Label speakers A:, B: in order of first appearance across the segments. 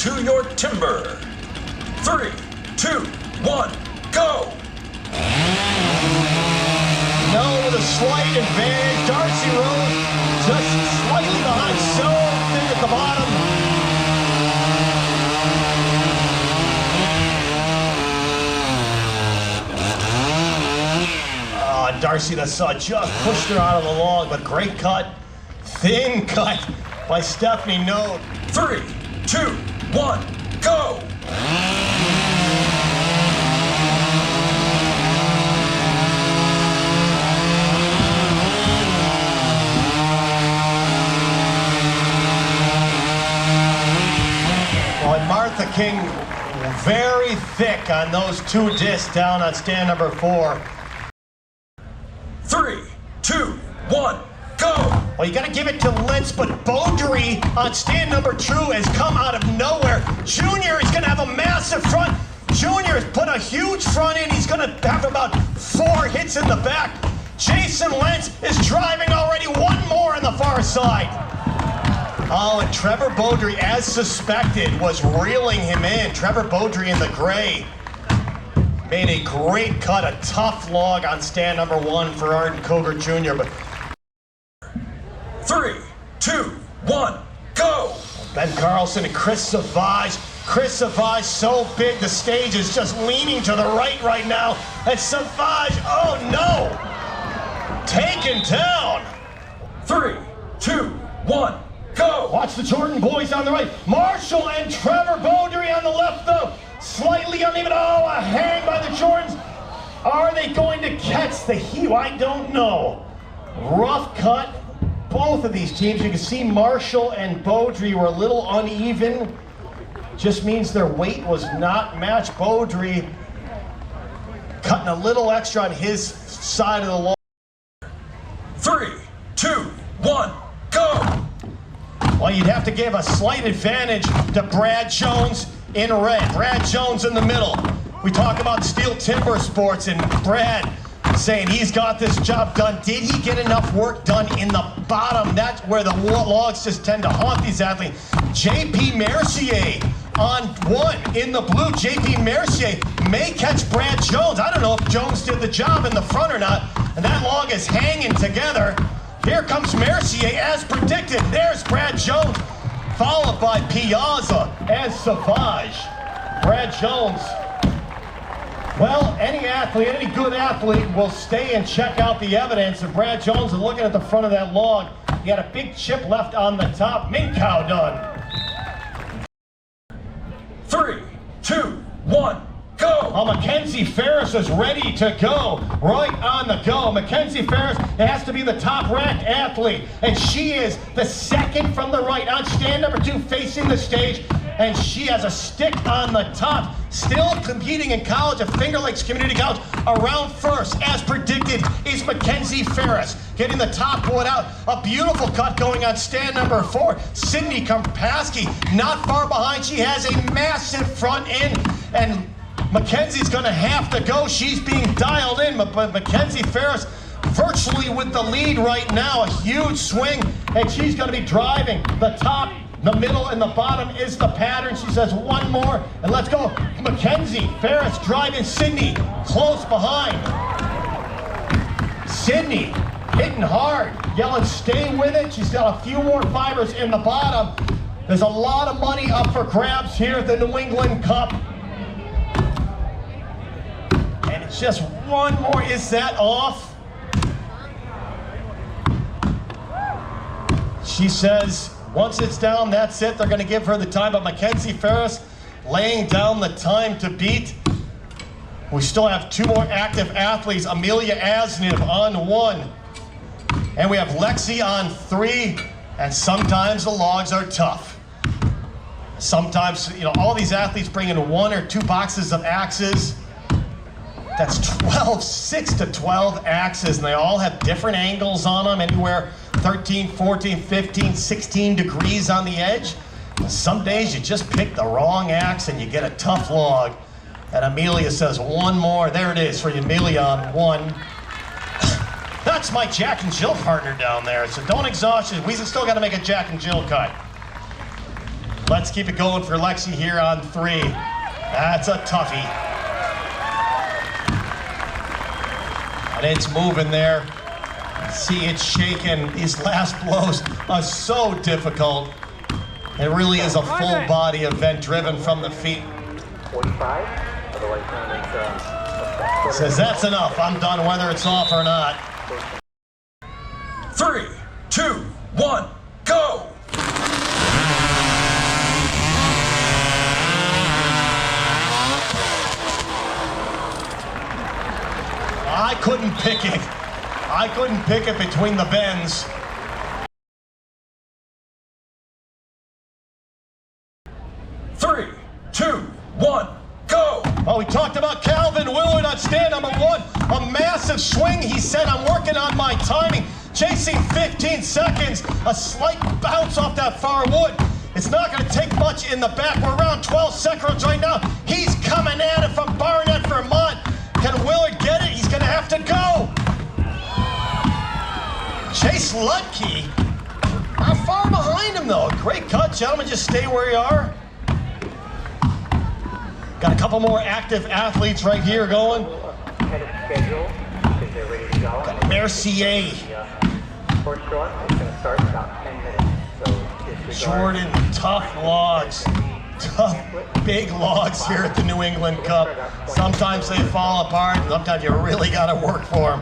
A: to your timber. 3, 2, 1, go!
B: No, with a slight advantage. Darcy Rose just slightly behind, so thick at the bottom. Darcy that saw just pushed her out of the log, but great cut, thin cut by Stephanie Note.
A: 3, 2, 1, go!
B: Well, and Martha King very thick on those two discs down on stand number 4.
A: 3, 2, 1, go!
B: Well, you got to give it to Lentz, but Beaudry on stand number 2 has come out of nowhere. Junior is going to have a massive front. Junior has put a huge front in. He's going to have about 4 hits in the back. Jason Lentz is driving already, one more on the far side. Oh, and Trevor Beaudry, as suspected, was reeling him in. Trevor Beaudry in the gray made a great cut, a tough log on stand number 1 for Arden Koger Jr. But
A: 3, 2, 1, go!
B: Ben Carlson and Chris Savage. Chris Savage so big the stage is just leaning to the right now. And Savage, oh no! Taken down.
A: 3, 2, 1, go!
B: Watch the Jordan boys on the right. Marshall and Trevor Beaudry on the left though. Slightly uneven. Oh, a hang by the Jordans. Are they going to catch the heel? I don't know. Rough cut. Both of these teams. You can see Marshall and Beaudry were a little uneven. Just means their weight was not matched. Beaudry cutting a little extra on his side of the log.
A: 3, 2, 1, go!
B: Well, you'd have to give a slight advantage to Brad Jones in red. Brad Jones in the middle. We talk about steel timber sports and Brad saying he's got this job done. Did he get enough work done in the bottom? That's where the logs just tend to haunt these athletes. J.P. Mercier on 1 in the blue. J.P. Mercier may catch Brad Jones. I don't know if Jones did the job in the front or not. And that log is hanging together. Here comes Mercier as predicted. There's Brad Jones, followed by Piazza and Savage. Brad Jones. Well, any athlete, any good athlete will stay and check out the evidence. And Brad Jones is looking at the front of that log. He had a big chip left on the top. Minkow done.
A: 3, 2, 1, go!
B: Oh, Mackenzie Ferris is ready to go. Right on the go. Mackenzie Ferris, it has to be the top-ranked athlete. And she is the second from the right on stand number 2 facing the stage. And she has a stick on the top. Still competing in college at Finger Lakes Community College. Around first, as predicted, is Mackenzie Ferris. Getting the top one out. A beautiful cut going on stand number 4. Sydney Karpaski not far behind. She has a massive front end. And Mackenzie's going to have to go. She's being dialed in. But Mackenzie Ferris virtually with the lead right now. A huge swing. And she's going to be driving the top. The middle and the bottom is the pattern. She says one more, and let's go. Mackenzie Ferris driving Sydney close behind. Sydney hitting hard, yelling, stay with it. She's got a few more fibers in the bottom. There's a lot of money up for grabs here at the New England Cup. And it's just one more. Is that off? She says, once it's down, that's it. They're going to give her the time, but Mackenzie Ferris laying down the time to beat. We still have 2 more active athletes. Amelia Asniv on 1. And we have Lexi on 3. And sometimes the logs are tough. Sometimes, you know, all these athletes bring in 1 or 2 boxes of axes. That's 6 to 12 axes, and they all have different angles on them, anywhere 13, 14, 15, 16 degrees on the edge. And some days you just pick the wrong axe and you get a tough log. And Amelia says one more. There it is for Amelia on 1. That's my Jack and Jill partner down there, so don't exhaust it. We still got to make a Jack and Jill cut. Let's keep it going for Lexi here on 3. That's a toughie. And it's moving there. See it shaking. These last blows are so difficult. It really is a full body event driven from the feet.
C: 45, otherwise known as
B: Says that's enough. I'm done whether it's off or not.
A: 3, 2, 1, go!
B: I couldn't pick it. I couldn't pick it between the bends.
A: Three, 2, 1, go!
B: Oh, we talked about Calvin Willard on stand number 1. A massive swing. He said, I'm working on my timing. Chasing 15 seconds. A slight bounce off that far wood. It's not going to take much in the back. We're around 12 seconds right now. He's coming at it from Barnett, Vermont. Can Willard get it? He's going to have to go. Chase Lutke. Not far behind him, though. Great cut, gentlemen. Just stay where you are. Got a couple more active athletes right here going.
C: Ahead of schedule because they're ready to go.
B: Got Mercier.
C: First short is going to start in about 10 minutes. So
B: Jordan, tough logs. Tough, big logs here at the New England Cup. Sometimes they fall apart, and sometimes you really got to work for them.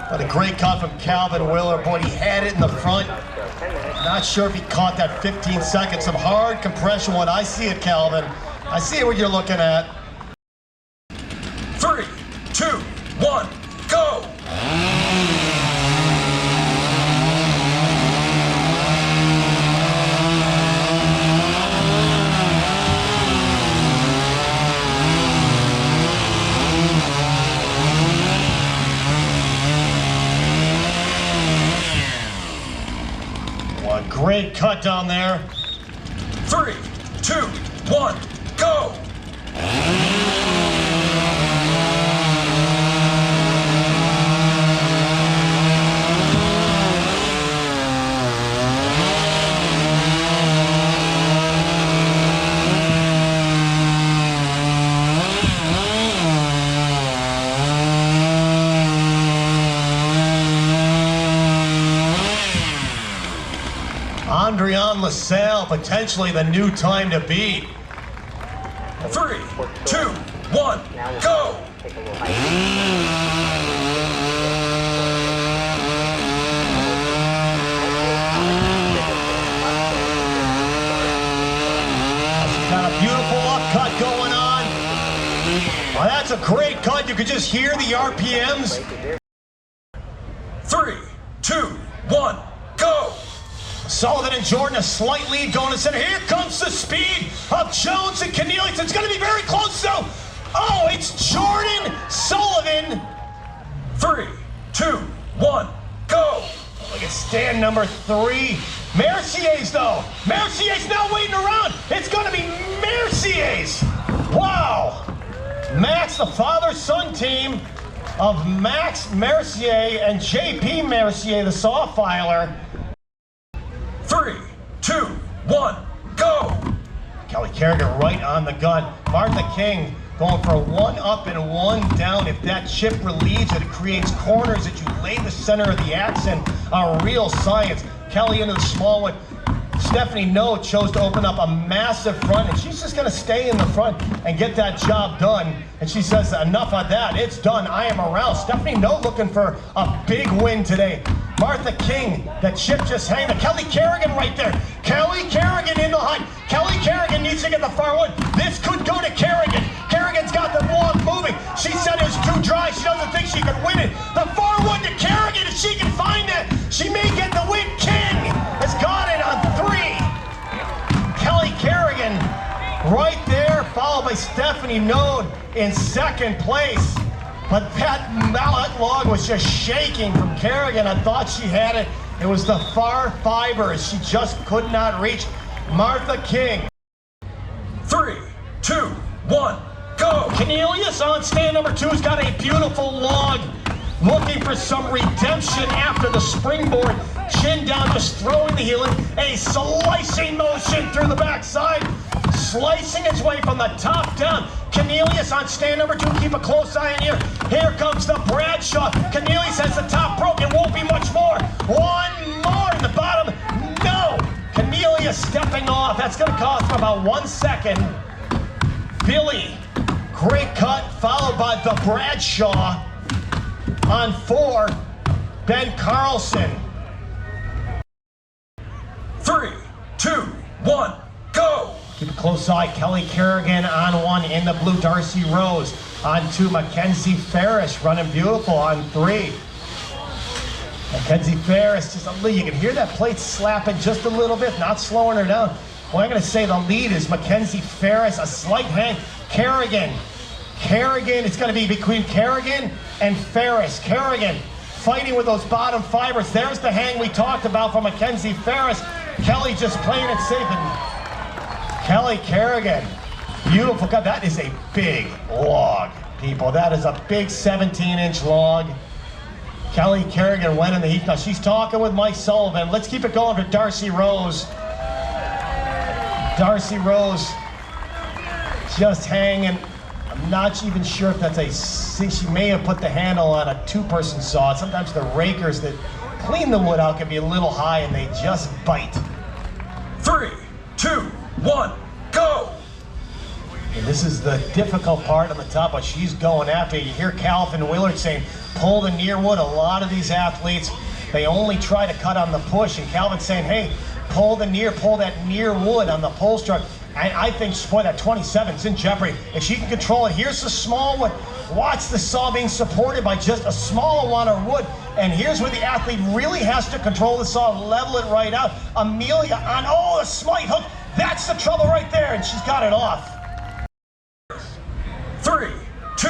B: But a great cut from Calvin Willard. Boy, he had it in the front. Not sure if he caught that 15 seconds. Some hard compression when I see it, Calvin. I see what you're looking at.
A: 3, 2, 1, go!
B: What a great cut down there.
A: 3, 2, 1, go!
B: Andrian LaSalle, potentially the new time to beat.
A: 3, 2, 1, go!
C: take a little hike.
B: Got a beautiful upcut going on. Well, that's a great cut. You could just hear the RPMs.
A: 3, 2, 1, go!
B: Sullivan and Jordan, a slight lead going to center. Here comes the speed of Jones and Cornelius. It's going to be very close, though. Oh, it's Jordan Sullivan.
A: 3, 2, 1, go!
B: Look at stand number 3. Mercier's, though. Mercier's not waiting around. It's going to be Mercier's. Wow. Max, the father-son team of Max Mercier and JP Mercier, the saw filer.
A: 3, 2, 1, go!
B: Kelly Kerrigan right on the gun. Martha King going for a 1 up and 1 down. If that chip relieves it, it creates corners that you lay the center of the accent. A real science. Kelly into the small one. Stephanie No chose to open up a massive front, and she's just going to stay in the front and get that job done. And she says, enough of that. It's done. I am around. Stephanie No looking for a big win today. Martha King, that chip just hanging. Kelly Kerrigan right there. Kelly Kerrigan in the hunt. Kelly Kerrigan needs to get the far one. This could go to Kerrigan. Kerrigan's got the block moving. She said it was too dry. She doesn't think she can win it. The far one to Kerrigan, if she can find that, she may get the win. King has got it on 3. Kelly Kerrigan right there, followed by Stephanie Node in second place. But that log was just shaking from Kerrigan. I thought she had it. It was the far fibers. She just could not reach Martha King.
A: 3, 2, 1, go!
B: Cornelius on stand number 2 has got a beautiful log. looking for some redemption after the springboard. Chin down, just throwing the heel in. A slicing motion through the backside. Slicing its way from the top down. Cornelius on stand number 2. Keep a close eye in here. Here comes the Bradshaw. Cornelius has the top broke. It won't be much more. One more in the bottom. No! Cornelius stepping off. That's going to cost him about 1 second. Billy, great cut, followed by the Bradshaw. On 4, Ben Carlson.
A: 3, 2, 1, go!
B: Keep a close eye. Kelly Kerrigan on 1 in the blue. Darcy Rose on 2. Mackenzie Ferris running beautiful on 3. Mackenzie Ferris, just a little, you can hear that plate slapping just a little bit, not slowing her down. Well, I'm going to say the lead is Mackenzie Ferris, a slight hang. Kerrigan, it's going to be between Kerrigan and Ferris. Kerrigan fighting with those bottom fibers. There's the hang we talked about for Mackenzie Ferris. Kelly just playing it safe. And Kelly Kerrigan, beautiful cut. That is a big log, people. That is a big 17-inch log. Kelly Kerrigan went in the heat. Now she's talking with Mike Sullivan. Let's keep it going for Darcy Rose. Darcy Rose just hanging. I'm not even sure if that's she may have put the handle on a 2-person saw. Sometimes the rakers that clean the wood out can be a little high and they just bite.
A: 3, 2, 1, go!
B: And this is the difficult part on the top, but she's going after it. You hear Calvin Willard saying, pull the near wood. A lot of these athletes, they only try to cut on the push, and Calvin's saying, hey, pull that near wood on the pull stroke. And I think, boy, that 27's in jeopardy. If she can control it, here's the small wood. Watch the saw being supported by just a small amount of wood. And here's where the athlete really has to control the saw, level it right out. Amelia on, a slight hook. That's the trouble right there, and she's got it off.
A: 3, 2,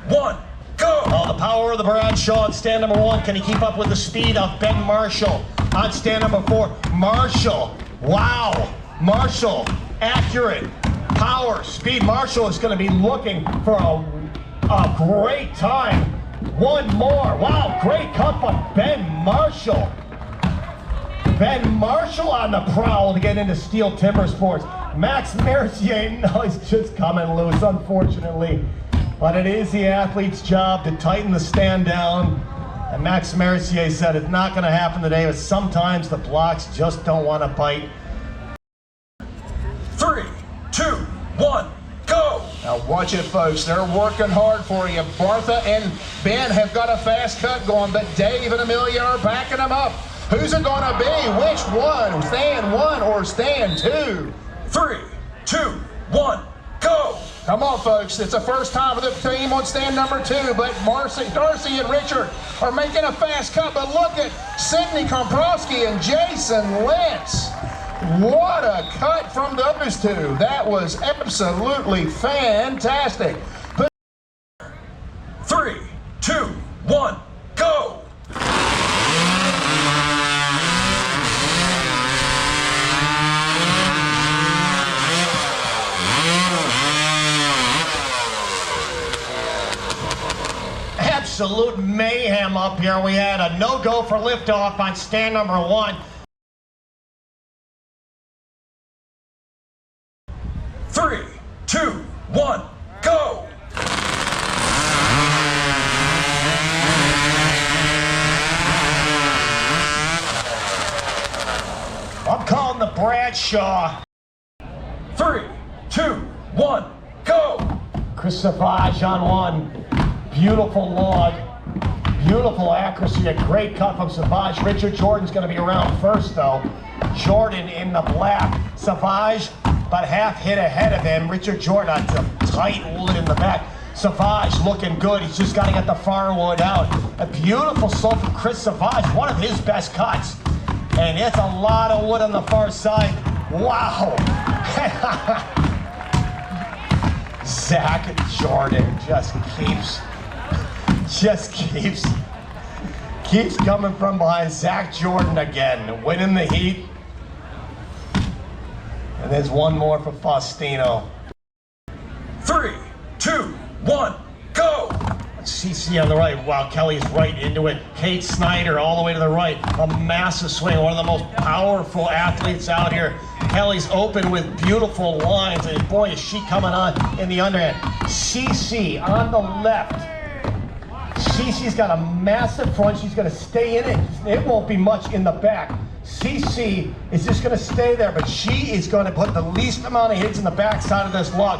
A: 1, go!
B: Oh, the power of the Bradshaw on stand number 1. Can he keep up with the speed of Ben Marshall on stand number 4? Marshall, wow. Marshall, accurate, power, speed. Marshall is going to be looking for a great time. One more. Wow, great cut by Ben Marshall. Ben Marshall on the prowl to get into steel timber sports. Max Mercier, no, he's just coming loose, unfortunately. But it is the athlete's job to tighten the stand down. And Max Mercier said it's not going to happen today, but sometimes the blocks just don't want to bite.
A: 3, 2, 1, go!
D: Now watch it, folks. They're working hard for you. Bartha and Ben have got a fast cut going, but Dave and Amelia are backing them up. Who's it going to be? Which one? Stand 1 or stand 2?
A: 3, 2, 1, go!
D: Come on, folks. It's the first time for the team on stand number 2, but Darcy and Richard are making a fast cut. But look at Sidney Komprowski and Jason Lentz. What a cut from those two. That was absolutely fantastic.
A: 3, 2, 1, go!
B: Absolute mayhem up here. We had a no-go for liftoff on stand number 1.
A: 3, 2, 1, go!
B: I'm calling the Bradshaw.
A: 3, 2, 1, go!
B: Chris Savage on 1. Beautiful log. Beautiful accuracy. A great cut from Savage. Richard Jordan's going to be around first, though. Jordan in the black. Savage about half hit ahead of him. Richard Jordan on some tight wood in the back. Savage looking good. He's just got to get the far wood out. A beautiful slope from Chris Savage. One of his best cuts. And it's a lot of wood on the far side. Wow. Zach Jordan just keeps coming from behind. Zach Jordan again, winning the heat. And there's one more for Faustino.
A: 3, 2, 1, go!
B: Let's CC on the right while Kelly's right into it. Kate Snyder all the way to the right. A massive swing, one of the most powerful athletes out here. Kelly's open with beautiful lines, and boy, is she coming on in the underhand. CC on the left. CC's got a massive front. She's going to stay in it. It won't be much in the back. CC is just going to stay there, but she is going to put the least amount of hits in the backside of this log.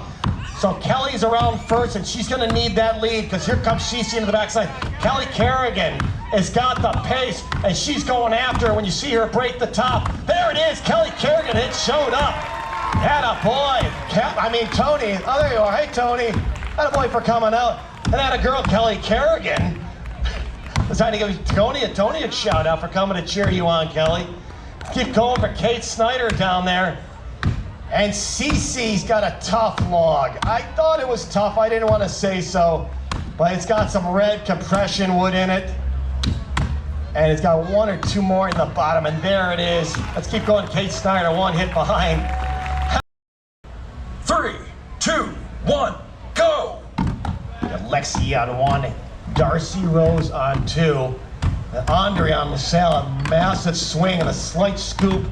B: So Kelly's around first, and she's going to need that lead because here comes CC into the backside. Kelly Kerrigan has got the pace, and she's going after her when you see her break the top. There it is. Kelly Kerrigan, it showed up. Atta boy. Tony. Oh, there you are. Hey, Tony. Atta boy for coming out. And atta girl, Kelly Kerrigan. I was trying to give Tony a shout out for coming to cheer you on, Kelly. Keep going for Kate Snyder down there. And CC's got a tough log. I thought it was tough. I didn't want to say so, but it's got some red compression wood in it. And it's got one or two more in the bottom, and there it is. Let's keep going. Kate Snyder, one hit behind.
A: 3, 2, 1, go!
B: Lexi on one, Darcy Rose on two. And Andre on LaSalle, a massive swing and a slight scoop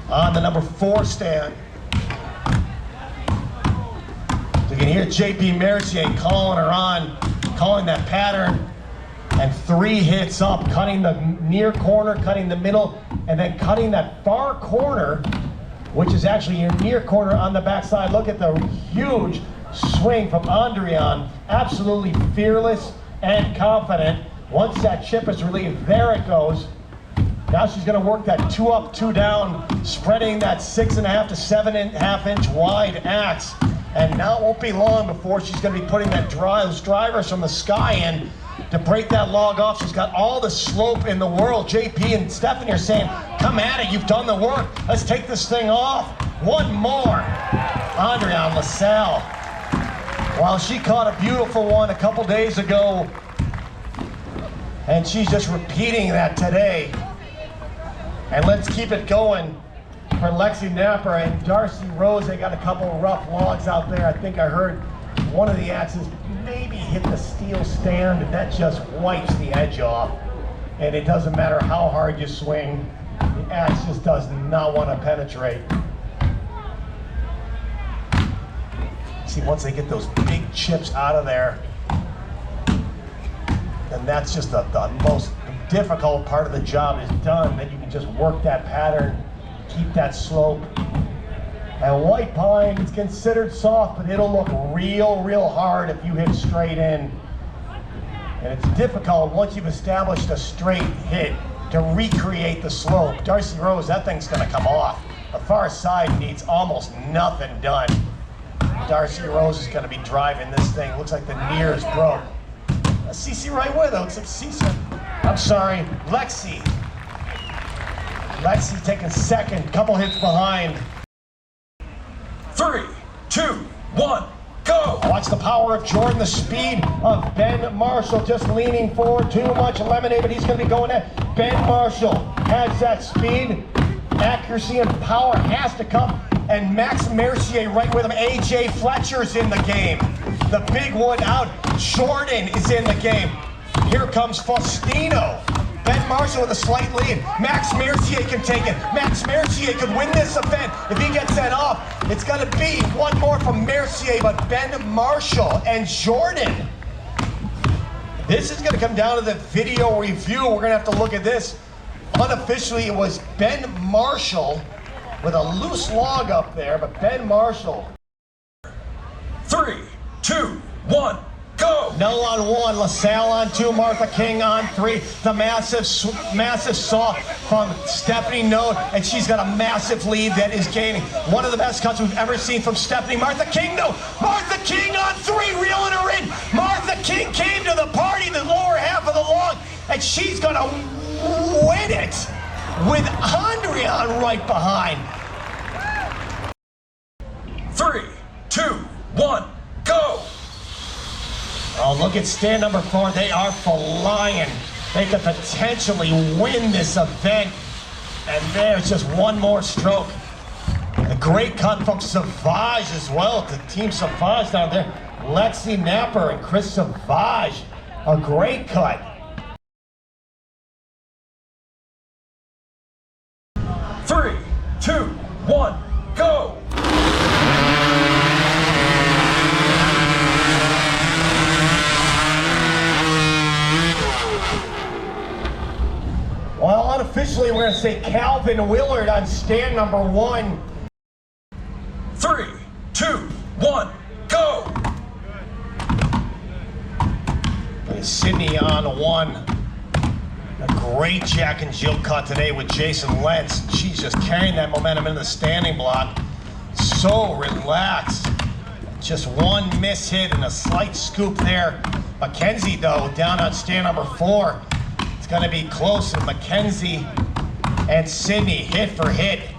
B: on the number 4 stand. So you can hear JP Mercier calling her on, calling that pattern, and 3 hits up, cutting the near corner, cutting the middle, and then cutting that far corner, which is actually your near corner on the backside. Look at the huge swing from Andrian, absolutely fearless and confident. Once that chip is relieved, there it goes. Now she's going to work that 2 up, 2 down, spreading that 6.5 to 7.5 inch wide axe. And now it won't be long before she's going to be putting those drivers from the sky in to break that log off. She's got all the slope in the world. JP and Stephanie are saying, come at it, you've done the work. Let's take this thing off. One more. Andrian LaSalle. Well, she caught a beautiful one a couple days ago, and she's just repeating that today. And let's keep it going for Lexi Napper and Darcy Rose. They got a couple of rough logs out there. I think I heard one of the axes maybe hit the steel stand, and that just wipes the edge off. And it doesn't matter how hard you swing, the axe just does not want to penetrate. See, once they get those big chips out of there, and that's just the most difficult part of the job is done. Then you can just work that pattern, keep that slope. And white pine is considered soft, but it'll look real hard if you hit straight in. And it's difficult once you've established a straight hit to recreate the slope. Darcy Rose, that thing's gonna come off. The far side needs almost nothing done. Darcy Rose is gonna be driving this thing. Looks like the near is broke. CC right with her. Looks like CC. I'm sorry, Lexi. Lexi taking second, couple hits behind.
A: 3, 2, 1, go!
B: Watch the power of Jordan, the speed of Ben Marshall, just leaning forward, too much lemonade, but he's going to be going there. Ben Marshall has that speed, accuracy, and power has to come. And Max Mercier right with him. AJ Fletcher's in the game. The big one out. Jordan is in the game. Here comes Faustino. Ben Marshall with a slight lead. Max Mercier can take it. Max Mercier could win this event. If he gets that off, it's going to be one more from Mercier, but Ben Marshall and Jordan. This is going to come down to the video review. We're going to have to look at this. Unofficially, it was Ben Marshall with a loose log up there, but Ben Marshall.
A: 3, 2, 1, go!
B: Null on one, LaSalle on two, Martha King on three. The massive saw from Stephanie Note, and she's got a massive lead that is gaining. One of the best cuts we've ever seen from Stephanie. Martha King, no! Martha King on three, reeling her in. Martha King came to the party, the lower half of the log, and she's gonna win it with Andrian right behind.
A: 3, 2, 1, go!
B: Oh, look at stand number 4. They are flying. They could potentially win this event. And there's just one more stroke. A great cut from Savage as well, to Team Savage down there. Lexi Napper and Chris Savage. A great cut.
A: 3, 2, 1, go!
B: Well, unofficially, we're going to say Calvin Willard on stand number 1.
A: 3, 2, 1, go!
B: Sydney on 1. A great Jack and Jill cut today with Jason Lentz. She's just carrying that momentum into the standing block. So relaxed. Just one miss hit and a slight scoop there. Mackenzie, though, down on stand number 4. It's going to be close. And Mackenzie and Sydney hit for hit.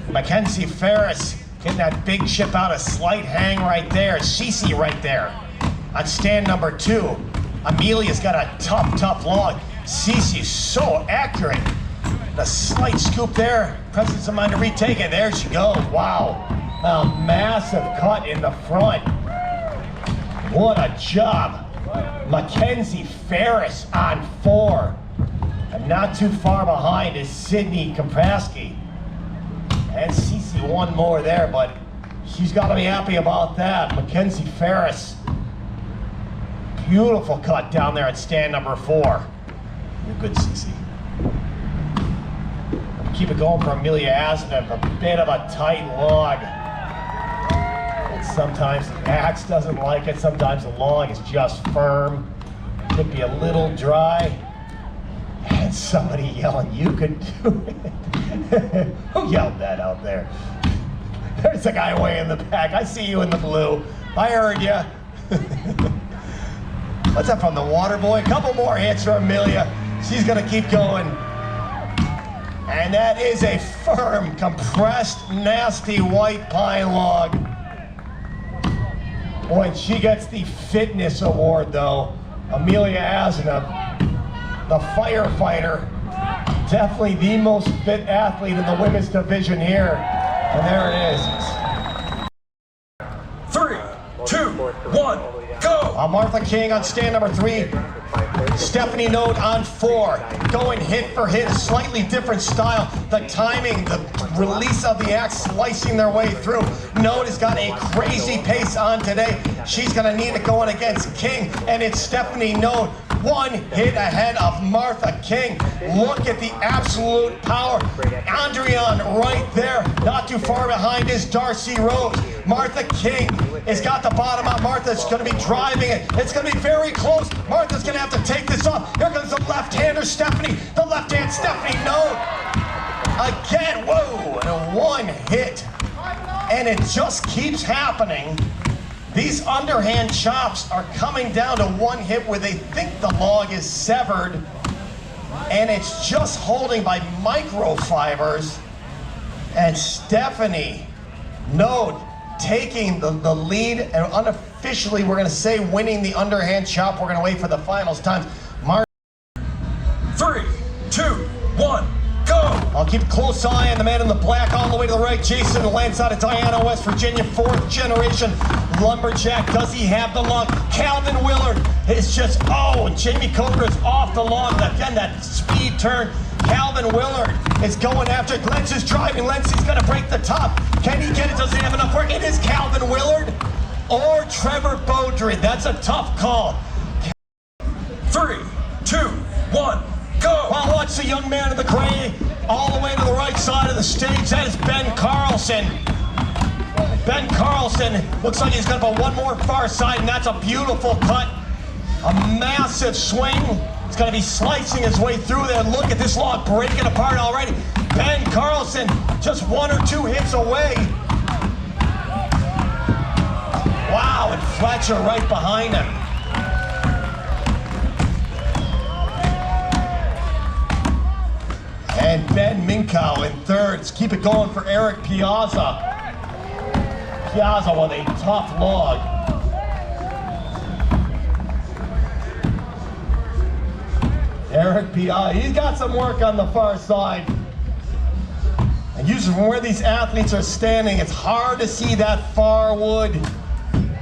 B: Mackenzie Ferris getting that big chip out, a slight hang right there. Cece right there on stand number 2. Amelia's got a tough log. Cece's so accurate. The slight scoop there. Presence of mind to retake it. There she goes. Wow. A massive cut in the front. What a job. Mackenzie Ferris on 4. And not too far behind is Sydney Komprasky. And Cece one more there, but she's got to be happy about that. Mackenzie Ferris. Beautiful cut down there at stand number 4. You're good, Cece. Keep it going for Amelia Asden. A bit of a tight log. And sometimes the axe doesn't like it. Sometimes the log is just firm. Could be a little dry. And somebody yelling, "You can do it." Who yelled that out there? There's a guy way in the back. I see you in the blue. I heard you. What's that from the water boy? A couple more hits for Amelia. She's gonna keep going. And that is a firm, compressed, nasty white pine log. Boy, and she gets the fitness award though. Amelia Asna, the firefighter. Definitely the most fit athlete in the women's division here. And there it is.
A: 3, 2, 1, go!
B: Martha King on stand number 3. Stephanie Note on 4. Going hit for hit, a slightly different style. The timing, the release of the axe, slicing their way through. Note has got a crazy pace on today. She's going to need it going against King, and it's Stephanie Note. One hit ahead of Martha King. Look at the absolute power. Andrian right there. Not too far behind is Darcy Rose. Martha King has got the bottom out. Martha's going to be driving it. It's going to be very close. Martha's going to have to take this off. Here comes the left-hander, Stephanie. The left-hand Stephanie Note. Again, whoa, and one hit. And it just keeps happening. These underhand chops are coming down to one hit where they think the log is severed, and it's just holding by microfibers. And Stephanie Note taking the lead, and unofficially we're going to say winning the underhand chop. We're going to wait for the finals times.
A: 3, 2, 1. Go!
B: I'll keep a close eye on the man in the black all the way to the right. Jason Lentz out of Diana, West Virginia, 4th generation Lumberjack. Does he have the log? Calvin Willard is just, and Jamie Coker is off the log. Again, that speed turn. Calvin Willard is going after it. Lentz is driving. Lentz is going to break the top. Can he get it? Does he have enough work? It is Calvin Willard or Trevor Beaudry. That's a tough call.
A: 3, 2, 1. Go!
B: Well, watch the young man in the gray all the way to the right side of the stage. That is Ben Carlson. Ben Carlson looks like he's going to put one more far side, and that's a beautiful cut. A massive swing. He's going to be slicing his way through there. Look at this log breaking apart already. Ben Carlson just 1 or 2 hits away. Wow, and Fletcher right behind him. And Ben Minkow in 3rd. Let's keep it going for Eric Piazza. Piazza with a tough log. Eric Piazza, he's got some work on the far side. And usually from where these athletes are standing, it's hard to see that far wood.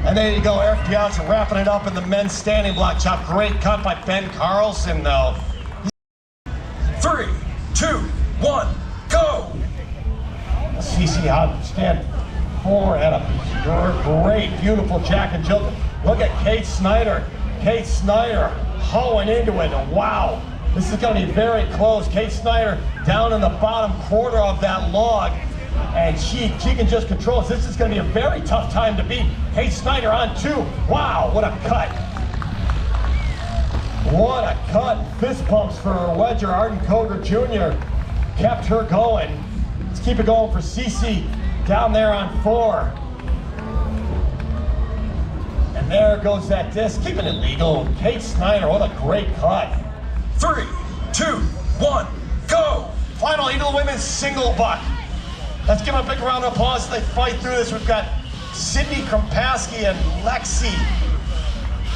B: And there you go, Eric Johnson wrapping it up in the men's standing block chop. Great cut by Ben Carlson, though.
A: 3, 2, 1, go!
B: CC out stand forward at a great, beautiful Jack and Jill. Look at Kate Snyder. Kate Snyder hoeing into it. Wow, this is going to be very close. Kate Snyder down in the bottom quarter of that log, and she can just control it. This is going to be a very tough time to beat. Kate Snyder on 2. Wow, what a cut. What a cut. Fist bumps for Wedger. Arden Koger Jr. kept her going. Let's keep it going for Cece down there on 4. And there goes that disc, keeping it legal. Kate Snyder, what a great cut.
A: 3, 2, 1, go!
B: Final heat of the women's single buck. Let's give them a big round of applause as they fight through this. We've got Sydney Krompaski and Lexi.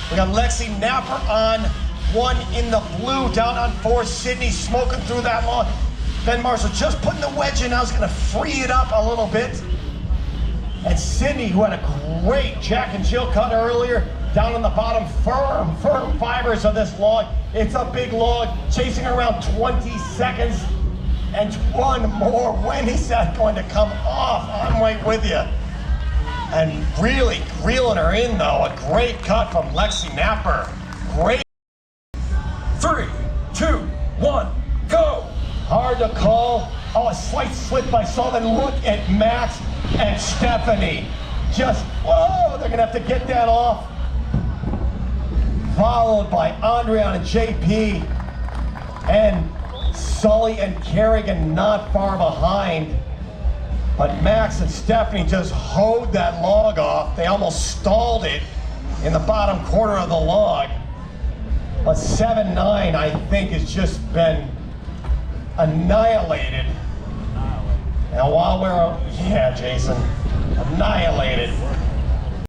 B: We got Lexi Napper on 1 in the blue, down on 4. Sydney smoking through that log. Ben Marshall just putting the wedge in now is going to free it up a little bit. And Sydney, who had a great Jack and Jill cut earlier, down on the bottom, firm fibers of this log. It's a big log, chasing around 20 seconds. And one more. When is that going to come off? I'm right with you. And really reeling her in, though. A great cut from Lexi Napper. Great.
A: 3, 2, 1, go!
B: Hard to call. Oh, a slight slip by Sullivan. Look at Max and Stephanie. Just, whoa, they're gonna have to get that off. Followed by Andrea and JP. And Sully and Kerrigan not far behind. But Max and Stephanie just hoed that log off. They almost stalled it in the bottom quarter of the log. But 7-9, I think, has just been annihilated. Now while we're, yeah, Jason, annihilated.